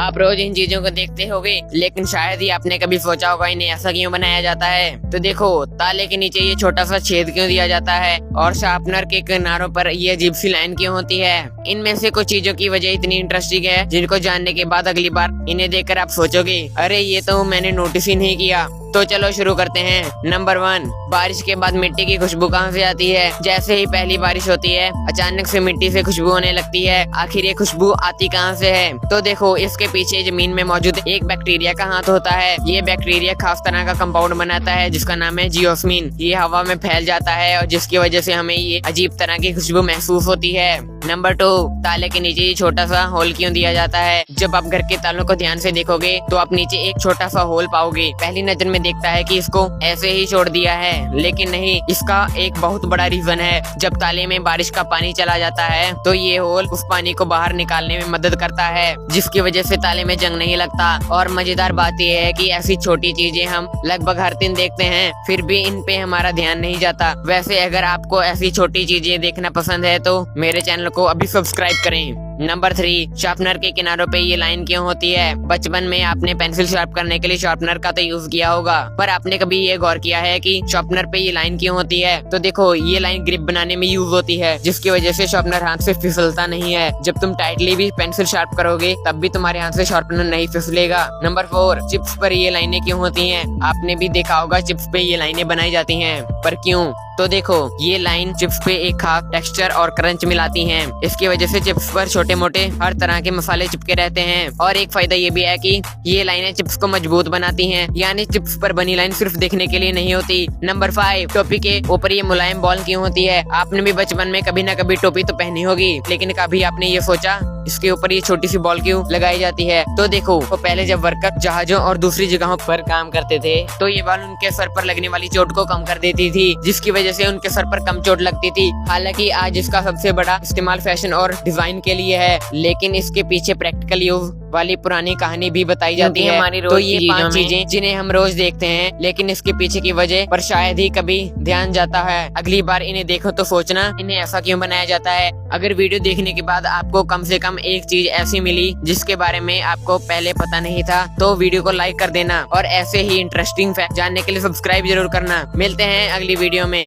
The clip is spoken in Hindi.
आप रोज इन चीजों को देखते होगे, लेकिन शायद ही आपने कभी सोचा होगा इन्हें ऐसा क्यों बनाया जाता है। तो देखो, ताले के नीचे ये छोटा सा छेद क्यों दिया जाता है और शार्पनर के किनारों पर ये अजीब सी लाइन क्यों होती है। इनमें से कुछ चीजों की वजह इतनी इंटरेस्टिंग है जिनको जानने के बाद अगली बार इन्हें देखकर आप सोचोगे, अरे ये तो मैंने नोटिस ही नहीं किया। तो चलो शुरू करते हैं। नंबर 1, बारिश के बाद मिट्टी की खुशबू कहाँ से आती है। जैसे ही पहली बारिश होती है, अचानक से मिट्टी से खुशबू होने लगती है। आखिर ये खुशबू आती कहाँ से है? तो देखो, इसके पीछे जमीन में मौजूद एक बैक्टीरिया का हाथ होता है। ये बैक्टीरिया खास तरह का कंपाउंड बनाता है जिसका नाम है जियोस्मीन। ये हवा में फैल जाता है और जिसकी वजह से हमें ये अजीब तरह की खुशबू महसूस होती है। नंबर 2, ताले के नीचे ये छोटा सा होल क्यों दिया जाता है। जब आप घर के तालों को ध्यान से देखोगे तो आप नीचे एक छोटा सा होल पाओगे। पहली नजर में देखता है कि इसको ऐसे ही छोड़ दिया है, लेकिन नहीं, इसका एक बहुत बड़ा रीजन है। जब ताले में बारिश का पानी चला जाता है तो ये होल उस पानी को बाहर निकालने में मदद करता है, जिसकी वजह से ताले में जंग नहीं लगता। और मजेदार बात यह है कि ऐसी छोटी चीजें हम लगभग हर दिन देखते हैं, फिर भी इन पे हमारा ध्यान नहीं जाता। वैसे अगर आपको ऐसी छोटी चीजें देखना पसंद है तो मेरे चैनल को अभी सब्सक्राइब करें। नंबर 3, शार्पनर के किनारों पे ये लाइन क्यों होती है। बचपन में आपने पेंसिल शार्प करने के लिए शार्पनर का तो यूज किया होगा, पर आपने कभी ये गौर किया है कि शार्पनर पे ये लाइन क्यों होती है? तो देखो, ये लाइन ग्रिप बनाने में यूज होती है, जिसकी वजह से शार्पनर हाथ से फिसलता नहीं है। जब तुम टाइटली भी पेंसिल शार्प करोगे तब भी तुम्हारे हाथ से शार्पनर नहीं फिसलेगा। नंबर 4, चिप्स पर ये लाइनें क्यों होती हैं। आपने भी देखा होगा चिप्स पे ये लाइनें बनाई जाती हैं, पर क्यों? तो देखो, ये लाइन चिप्स पे एक खास टेक्सचर और क्रंच मिलाती हैं। इसकी वजह से चिप्स पर छोटे मोटे हर तरह के मसाले चिपके रहते हैं। और एक फायदा ये भी है कि ये लाइनें चिप्स को मजबूत बनाती हैं, यानी चिप्स पर बनी लाइन सिर्फ देखने के लिए नहीं होती। नंबर 5, टोपी के ऊपर ये मुलायम बॉल क्यों होती है। आपने भी बचपन में कभी न कभी टोपी तो पहनी होगी, लेकिन कभी आपने ये सोचा इसके ऊपर ये छोटी सी बॉल क्यों लगाई जाती है? तो देखो, वो पहले जब वर्कर जहाजों और दूसरी जगहों पर काम करते थे तो ये बॉल उनके सर पर लगने वाली चोट को कम कर देती थी, जिसकी वजह से उनके सर पर कम चोट लगती थी। हालांकि आज इसका सबसे बड़ा इस्तेमाल फैशन और डिजाइन के लिए है, लेकिन इसके पीछे प्रैक्टिकल यूज वाली पुरानी कहानी भी बताई जाती है। हमारी रोज तो ये 5 चीजें जिन्हें हम रोज देखते हैं, लेकिन इसके पीछे की वजह पर शायद ही कभी ध्यान जाता है। अगली बार इन्हें देखो तो सोचना, इन्हें ऐसा क्यों बनाया जाता है। अगर वीडियो देखने के बाद आपको कम से कम एक चीज ऐसी मिली जिसके बारे में आपको पहले पता नहीं था, तो वीडियो को लाइक कर देना और ऐसे ही इंटरेस्टिंग फैक्ट जानने के लिए सब्सक्राइब जरूर करना। मिलते हैं अगली वीडियो में।